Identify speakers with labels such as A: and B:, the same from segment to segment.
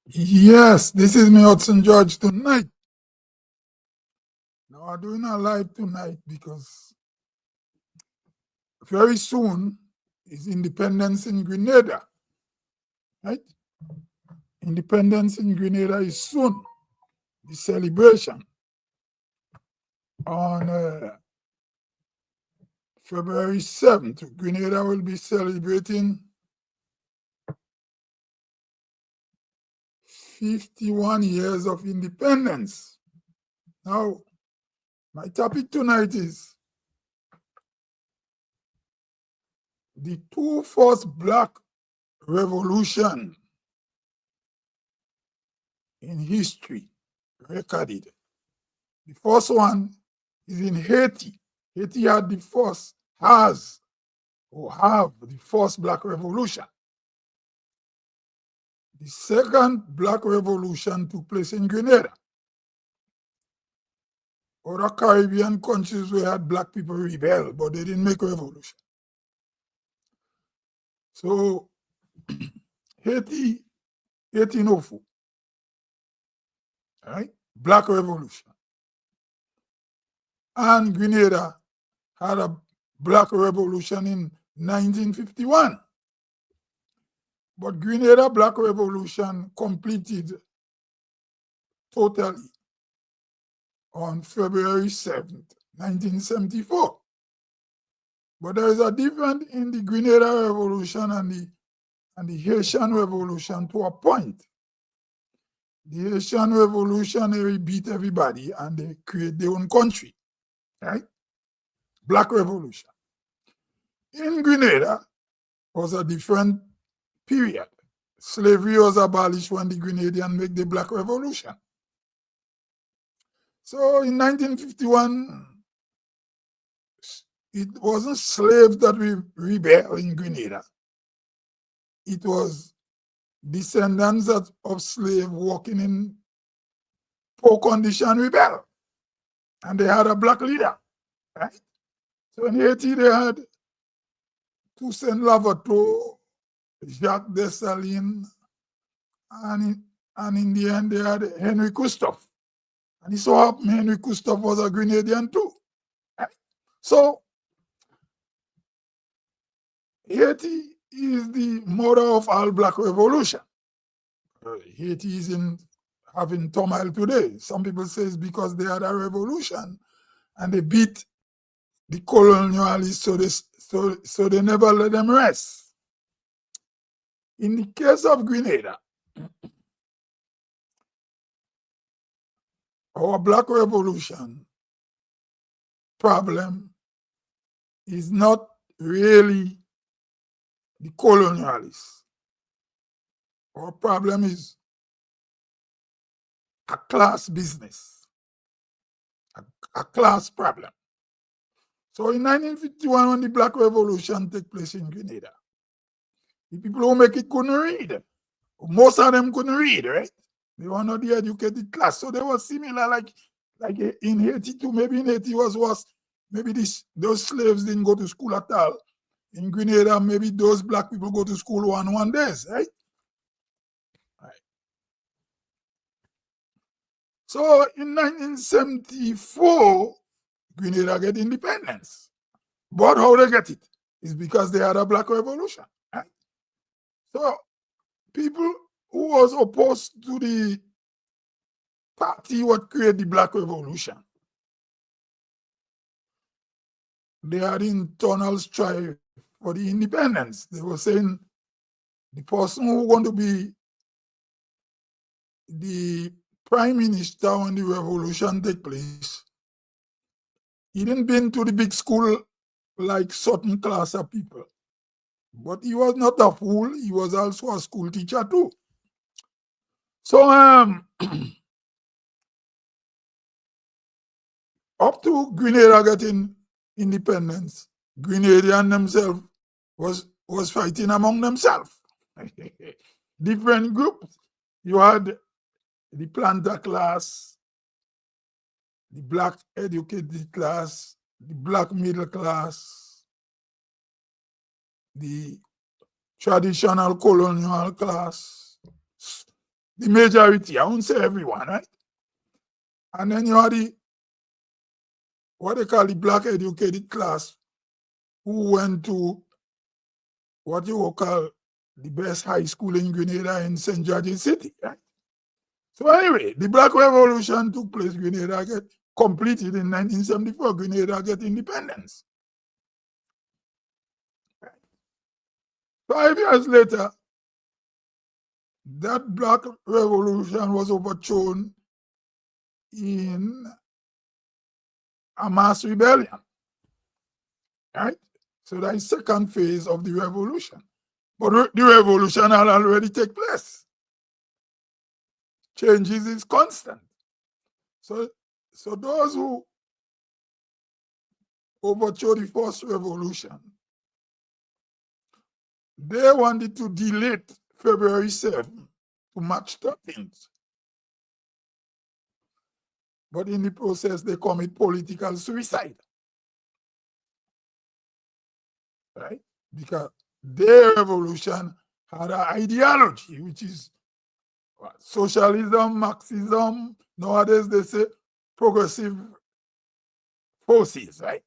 A: Yes, this is me, Hudson George, tonight. Now, I'm doing a live tonight because very soon is independence in Grenada, right? Independence in Grenada is soon. The celebration on February 7th. Grenada will be celebrating 51 years of independence. Now, my topic tonight is the two first black revolution in history recorded. The first one is in Haiti. Haiti had the first, has or have the first black revolution. The second black revolution took place in Grenada. Other Caribbean countries where had black people rebel, but they didn't make a revolution. So Haiti, 1804, right? Black revolution. And Grenada had a black revolution in 1951. But Grenada Black Revolution completed totally on February 7th, 1974. But there is a difference in the Grenada Revolution and the Haitian Revolution to a point. The Haitian Revolution, they beat everybody and they create their own country, right? Black Revolution. In Grenada was a different period. Slavery was abolished when the Grenadians make the Black Revolution. So in 1951, it wasn't slaves that rebelled in Grenada. It was descendants of slaves working in poor condition rebel. And they had a black leader, right? So in Haiti, they had Toussaint Louverture, Jacques Dessalines, and in the end, they had Henry Christophe. And it so happened Henry Christophe was a Grenadian too. Right? So Haiti is the mother of all black revolution. Haiti is having turmoil today. Some people say it's because they had a revolution and they beat the colonialists, so they never let them rest. In the case of Grenada, our black revolution problem is not really the colonialists. Our problem is a class business, a class problem. So in 1951, when the Black Revolution took place in Grenada, the people who make it couldn't read. Most of them couldn't read, right? They were not the educated class. So they were similar like in Haiti too. Maybe in Haiti was worse. Maybe those slaves didn't go to school at all. In Grenada, maybe those black people go to school one days, right? So in 1974, Grenada get independence. But how they get it is because they had a black revolution. Right? So people who was opposed to the party what created the black revolution, they had internal strife for the independence. They were saying the person who want to be the prime minister when the revolution take place, he didn't been to the big school like certain class of people. But he was not a fool. He was also a school teacher too. So up to Grenada getting independence, Grenadian themselves was fighting among themselves. Different groups. You had the planter class, the black educated class, the black middle class, the traditional colonial class. the majority, I won't say everyone, right? And then you had what they call the black educated class who went to what you will call the best high school in Grenada in St. George's City, right? So anyway, the Black Revolution took place. Grenada get completed in 1974. Grenada get independence. 5 years later, that Black Revolution was overthrown in a mass rebellion, right? So that is second phase of the revolution. But the revolution had already taken place. Changes is constant. So those who overthrew the first revolution, they wanted to delete February 7th to March 13th. But in the process, they commit political suicide. Right? Because their revolution had an ideology, which is socialism, Marxism, nowadays they say progressive forces, right?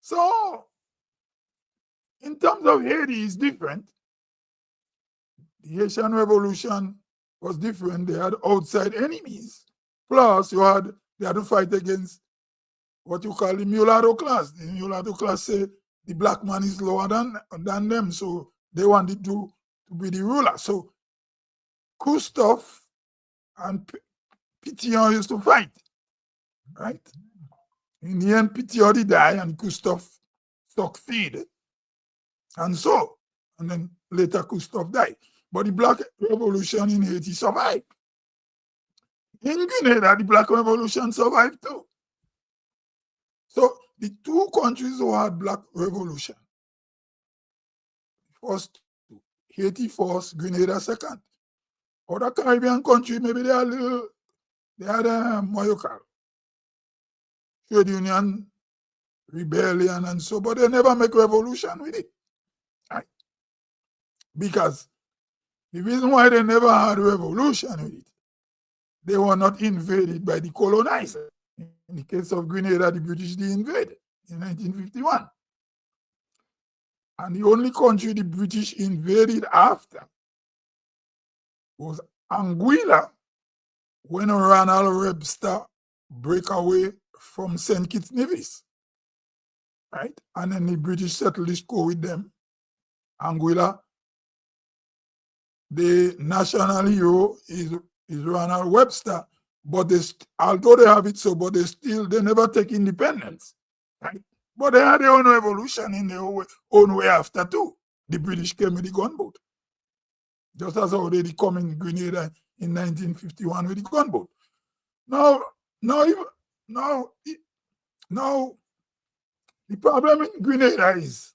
A: So, in terms of Haiti, it's different. The Haitian Revolution was different. They had outside enemies. Plus, they had to fight against what you call the mulatto class. The mulatto class say the black man is lower than them, so they wanted to be the ruler. So, Christophe and Pétion used to fight, right? In the end, Pétion died and Christophe succeeded. And then later Christophe died. But the Black Revolution in Haiti survived. In Grenada, the Black Revolution survived too. So the two countries who had Black Revolution, first, Haiti first, Grenada second. Other Caribbean countries, maybe they had what you call trade union rebellion and so, but they never make revolution with it. Right? Because the reason why they never had revolution with it, they were not invaded by the colonizer. In the case of Grenada, the British did invade in 1951. And the only country the British invaded after was Anguilla, when Ronald Webster break away from St. Kitts Nevis. Right? And then the British settled this score with them. Anguilla, the national hero is Ronald Webster, but although they have it so, but they never take independence, right? But they had their own revolution in their own way after too. The British came with the gunboat, just as how they come in Grenada in 1951 with the gunboat. Now, the problem in Grenada is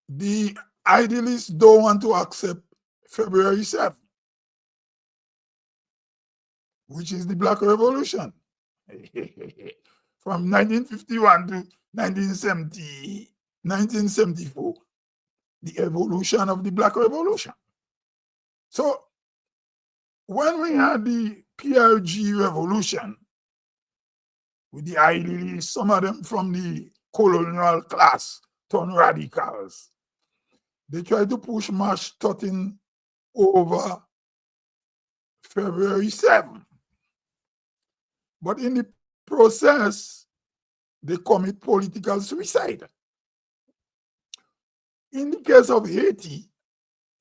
A: the idealists don't want to accept February 7th, which is the Black Revolution. From 1951 to 1974, the evolution of the Black Revolution. So when we had the PRG revolution, with the idealists, some of them from the colonial class, turned radicals, they tried to push March 13 over February 7. But in the process, they commit political suicide. In the case of Haiti,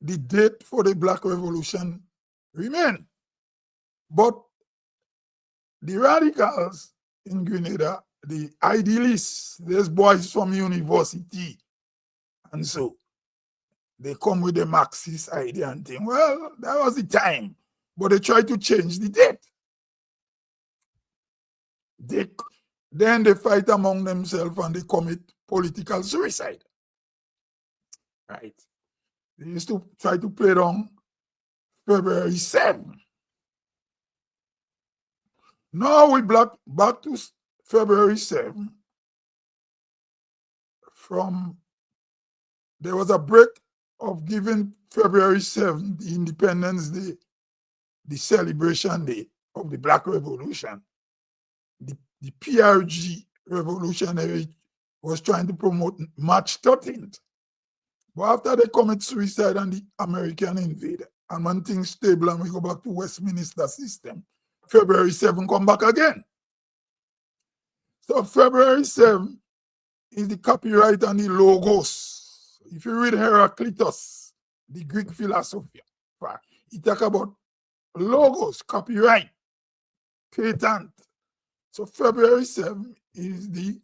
A: the date for the Black Revolution remained. But the radicals in Grenada, the idealists, there's boys from university, and so they come with the Marxist idea and think, well, that was the time. But they try to change the date. Then they fight among themselves and they commit political suicide. Right? They used to try to play on February 7. Now we back to February 7. There was a break of giving February 7th, the Independence Day, the celebration day of the Black Revolution, the PRG revolutionary was trying to promote March 13th. But after they commit suicide and the American invade, and when things stable and we go back to Westminster system, February 7 come back again. So February 7 is the copyright and the logos. If you read Heraclitus, the Greek philosopher, he talk about logos, copyright, patent. So February 7 is the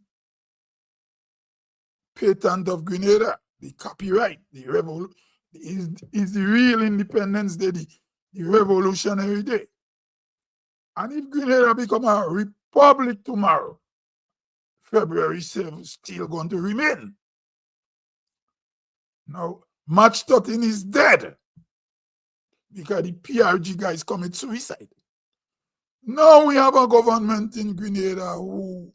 A: patent of Grenada, the copyright, is the real Independence Day, the revolutionary day. And if Grenada become a republic tomorrow, February 7 is still going to remain. Now, March 13 is dead because the PRG guys commit suicide. Now we have a government in Grenada who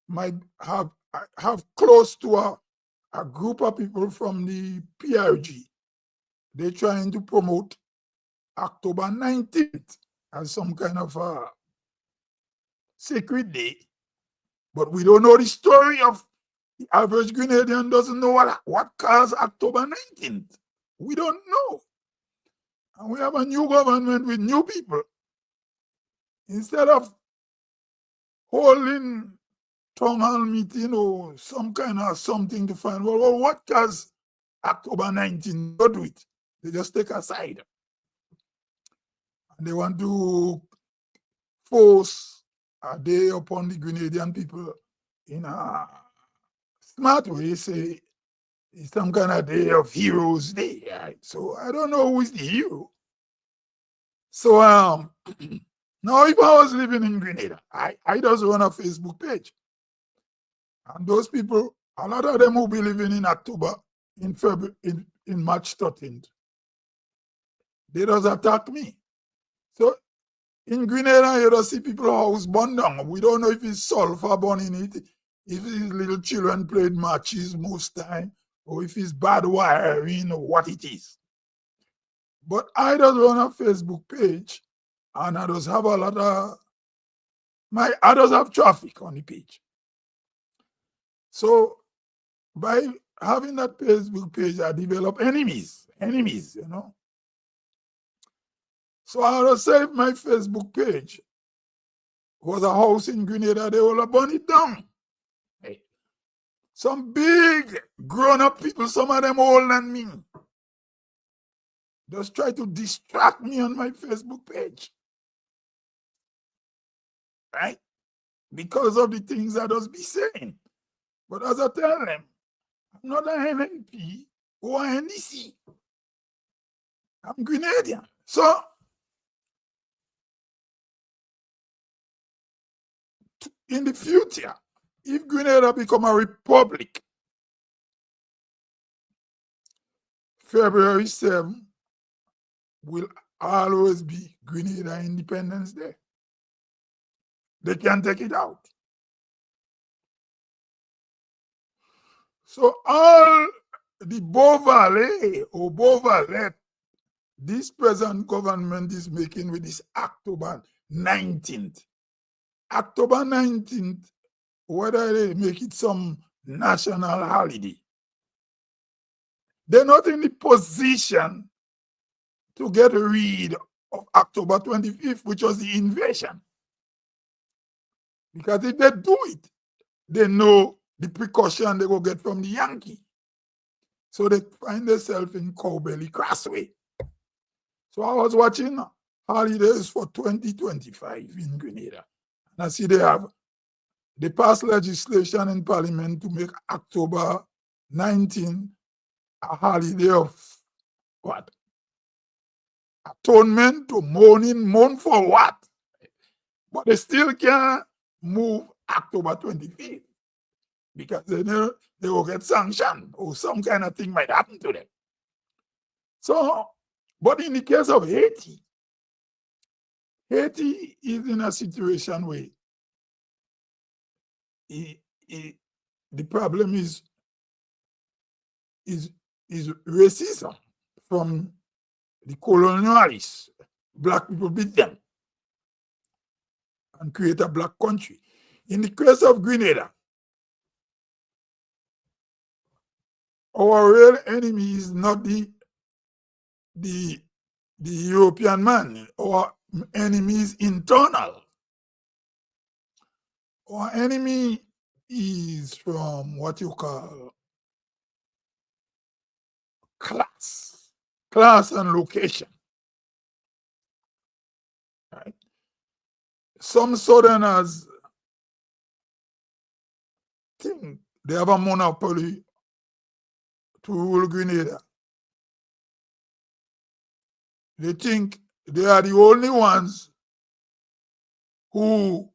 A: might have close to a group of people from the PRG. They're trying to promote October 19th as some kind of a sacred day. But we don't know the story of the average Grenadian doesn't know what caused October 19th. We don't know. And we have a new government with new people. Instead of holding town hall meeting or some kind of something to find, well, what caused October 19th? Don't do it. They just take a side. And they want to force a day upon the Grenadian people in a smart way, say it's some kind of day of heroes day. Right? So I don't know who is the hero. So now if I was living in Grenada, I just run a Facebook page. And those people, a lot of them will be living in October, in February, in March 13th. They just attack me. So in Grenada, you just see people house burned down. We don't know if it's sulfur burning it, if it's little children played matches most time, or if it's bad wiring or what it is. But I just run a Facebook page and I just have a lot of I just have traffic on the page. So by having that Facebook page, I develop enemies, you know. So I just say my Facebook page was a house in Grenada, they will burn it down. Hey. Some big grown-up people, some of them older than me, just try to distract me on my Facebook page. Right? Because of the things I just be saying. But as I tell them, I'm not an NNP or an NDC. I'm Grenadian. So in the future, if Grenada become a republic, February 7 will always be Grenada Independence Day. They can't take it out. So all the Beauvalet or Beauvalet this present government is making with this October 19th. October 19th, whether they make it some national holiday, they're not in the position to get rid of October 25th, which was the invasion. Because if they do it, they know the precaution they will get from the Yankee. So they find themselves in Cowbelly Crossway. So I was watching holidays for 2025 in Grenada. And I see they passed legislation in Parliament to make October 19 a holiday of what? Atonement to mourn for what? But they still can't move October 25th because they know they will get sanctioned or some kind of thing might happen to them. So, but in the case of Haiti, Haiti is in a situation where the problem is is racism from the colonialists. Black people beat them and create a black country. In the case of Grenada, our real enemy is not the European man. Our enemy is internal. Our enemy is from what you call class and location. Right? Some Southerners think they have a monopoly to rule Grenada. They think they are the only ones who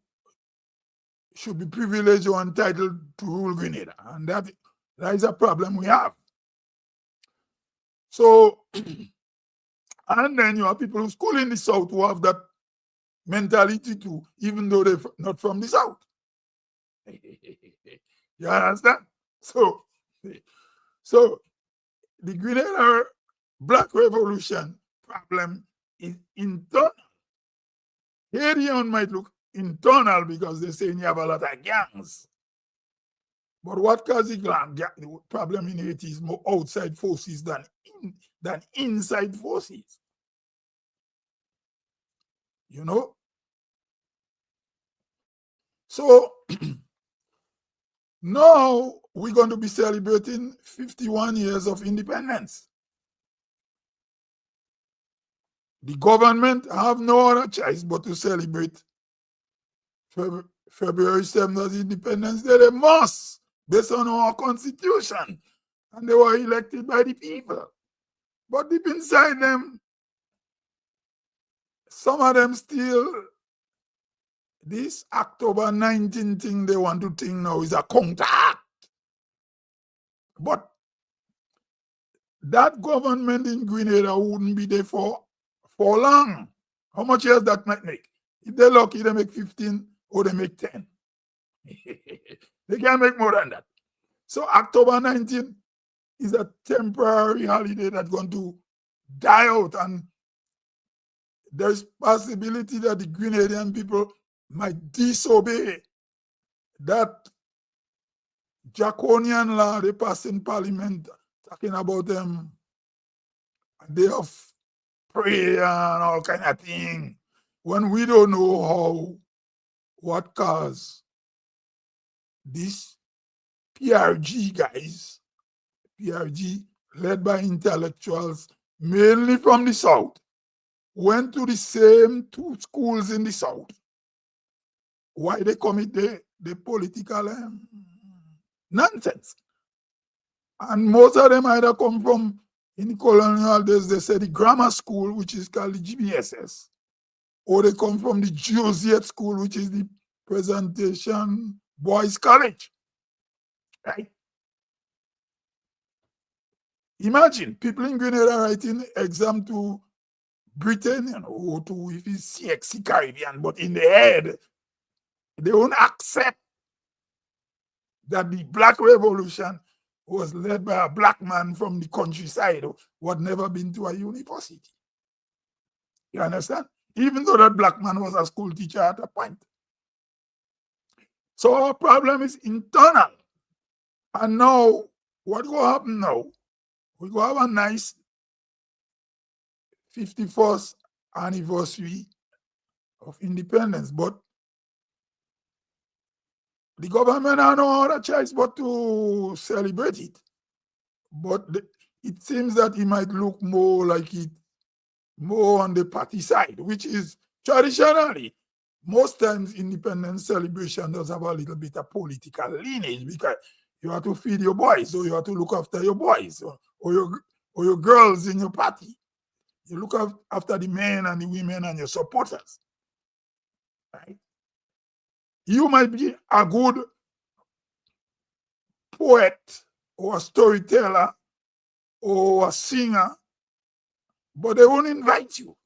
A: should be privileged or entitled to rule Grenada. And that is a problem we have. So, and then you have people who school in the South who have that mentality too, even though they're not from the South. You understand? So the Grenada Black Revolution problem is internal. Haiti might look internal because they're saying you have a lot of gangs. But what causes the problem in Haiti is more outside forces than inside forces. You know? So now we're going to be celebrating 51 years of independence. The government have no other choice but to celebrate February 7th as Independence Day. They must, based on our constitution. And they were elected by the people. But deep inside them, some of them still, this October 19 thing they want to think now is a counteract. But that government in Grenada wouldn't be there for long. How much years that might make? If they're lucky, they make 15 or they make 10. They can't make more than that. So October 19 is a temporary holiday that's going to die out, and there's possibility that the Grenadian people might disobey that draconian law they passed in Parliament talking about a day of prayer and all kind of thing, when we don't know what caused this PRG guys, PRG led by intellectuals, mainly from the South, went to the same two schools in the South. Why they commit the political nonsense? And most of them either come from, in colonial days, they say the grammar school, which is called the GBSS, or they come from the Jesuit school, which is the Presentation Boys College. Right? Imagine people in Grenada writing exam to Britain or to, if it's CXC Caribbean, but in the head, they won't accept that the Black Revolution was led by a black man from the countryside who had never been to a university. You understand? Even though that black man was a school teacher at a point. So our problem is internal. And now, what will happen now? We will have a nice 51st anniversary of independence, but the government has no other choice but to celebrate it. But it seems that it might look more like it, more on the party side, which is traditionally, most times independence celebration does have a little bit of political lineage, because you have to feed your boys, or you have to look after your boys, or your girls in your party. You look after the men and the women and your supporters. Right? You might be a good poet or a storyteller or a singer, but they won't invite you.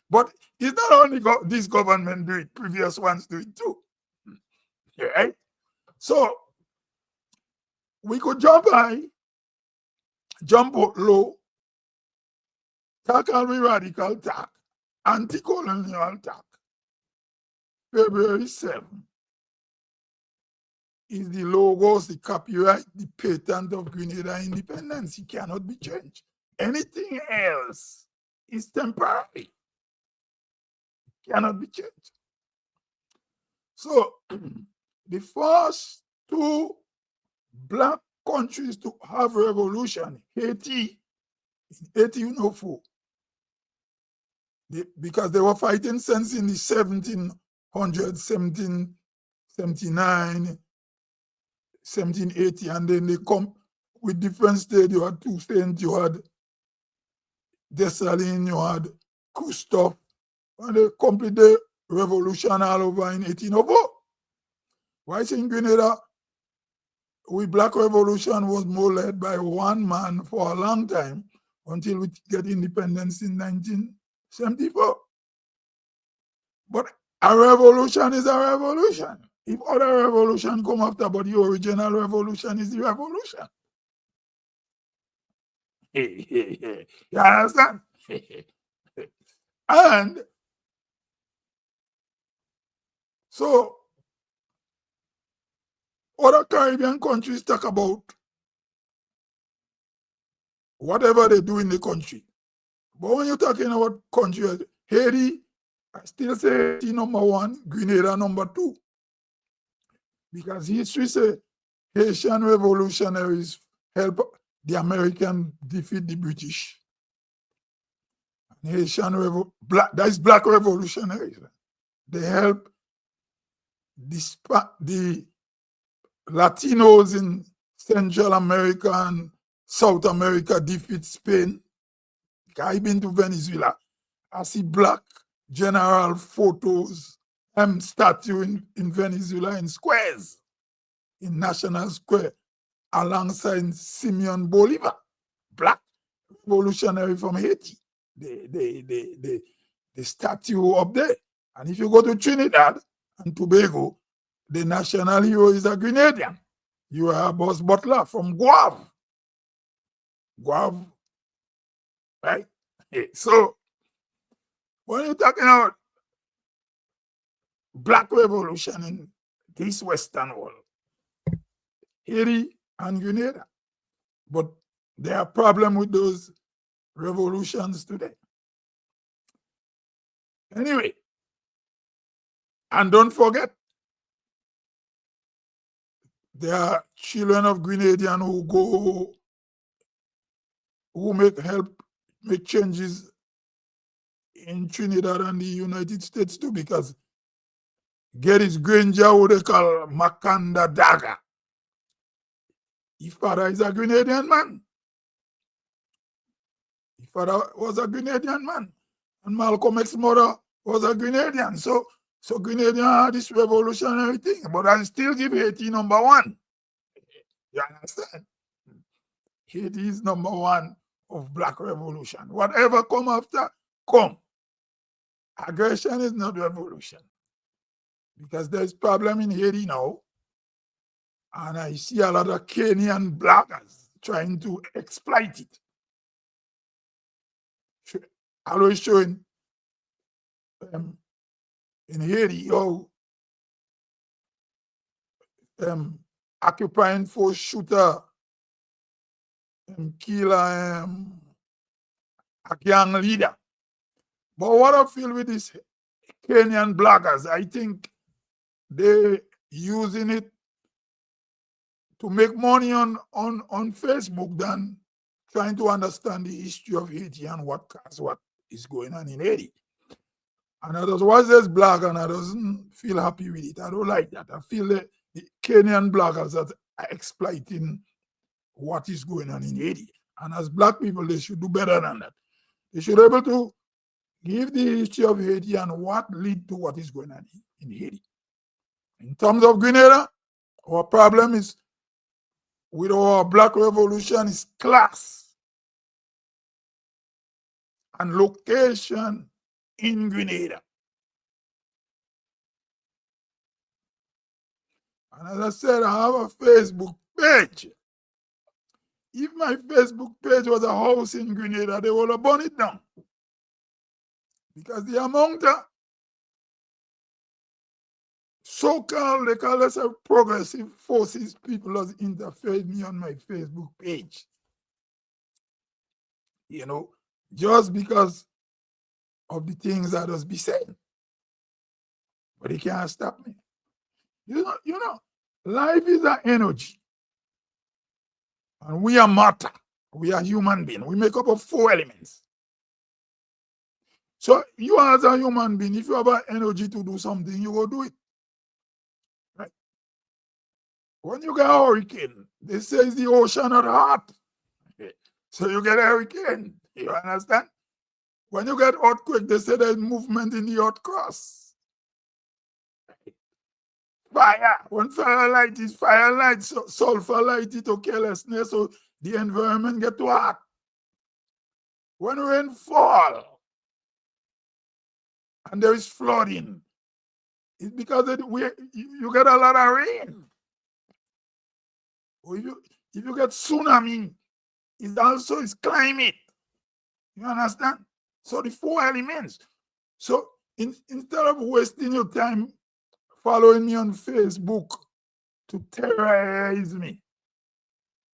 A: But it's not only this government do it, previous ones do it too. Right? So we could jump by jump out low, tackle me radical tack, anti-colonial tack. February 7th is the logos, the copyright, the patent of Grenada independence. It cannot be changed. Anything else is temporary. It cannot be changed. So the first two black countries to have revolution, Haiti, in 1804, because they were fighting since in the 1700s, 1779, 1780, and then they come with different states. You had two states, you had Dessalines, you had Christophe, and they completed the revolution all over in 1804. Why in Grenada, we black revolution was more led by one man for a long time until we get independence in 1974. But a revolution is a revolution. If other revolution come after, but the original revolution is the revolution. You understand? And so other Caribbean countries talk about whatever they do in the country. But when you're talking about countries, Haiti, I still say Haiti number one, Grenada number two. Because history says Haitian revolutionaries help the American defeat the British. Haitian that is black revolutionaries. They help the Latinos in Central America and South America defeat Spain. I've been to Venezuela. I see black general photos, statue in Venezuela in squares, in National Square, alongside Simeon Bolivar, black revolutionary from Haiti. The statue up there. And if you go to Trinidad and Tobago, the national hero is a Grenadian. You are Boss Butler from Guave. Guave, right? So, when you're talking about black revolution in this Western world, Haiti and Grenada, but there are problems with those revolutions today. Anyway, and don't forget, there are children of Grenadian who help make changes in Trinidad and the United States too, because Geddes Granger, who they call Makanda Daga, his father is a Grenadian man. His father was a Grenadian man. And Malcolm X's mother was a Grenadian. So Grenadian had this revolutionary thing, but I still give Haiti number one. You understand? Haiti is number one of black revolution. Whatever come after, come. Aggression is not revolution. Because there's problem in Haiti now. And I see a lot of Kenyan bloggers trying to exploit it. Always showing in Haiti how occupying force shooter kill a gang leader. But what I feel with these Kenyan bloggers, I think they're using it to make money on Facebook than trying to understand the history of Haiti and what is going on in Haiti. And I just watch this blog and I doesn't feel happy with it. I don't like that. I feel the Kenyan bloggers that are exploiting what is going on in Haiti. And as black people, they should do better than that. They should be able to give the history of Haiti and what led to what is going on in Haiti. In terms of Grenada, our problem is with our black revolution is class and location in Grenada. And as I said, I have a Facebook page. If my Facebook page was a house in Grenada, they would have burned it down. Because the amount of so-called, they call us a progressive forces, people has interfered me on my Facebook page. Just because of the things that was be said. But they can't stop me. Life is an energy. And we are matter. We are human beings. We make up of 4 elements. So you as a human being, if you have energy to do something, you will do it. Right? When you get a hurricane, they say it's the ocean or the heart. So you get a hurricane. You understand? When you get earthquake, they say there's movement in the earth crust. Fire. When fire light is fire light, so sulfur light it to carelessness, so the environment get too hot. When rain fall and there is flooding, it's because you get a lot of rain. Or if you get tsunami, it's also climate. You understand? So the 4 elements. So instead of wasting your time following me on Facebook to terrorize me,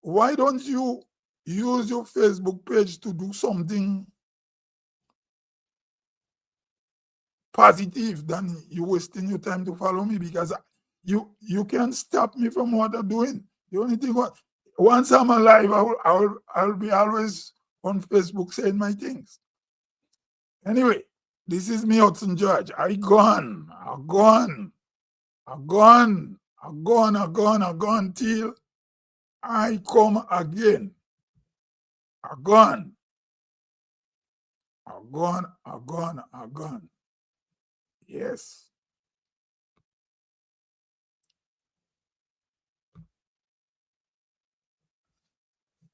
A: why don't you use your Facebook page to do something positive than you wasting your time to follow me? Because you can't stop me from what I'm doing. The only thing, once I'm alive, I'll be always on Facebook saying my things. Anyway, this is me, Hudson George. I gone till I come again. I gone. Yes.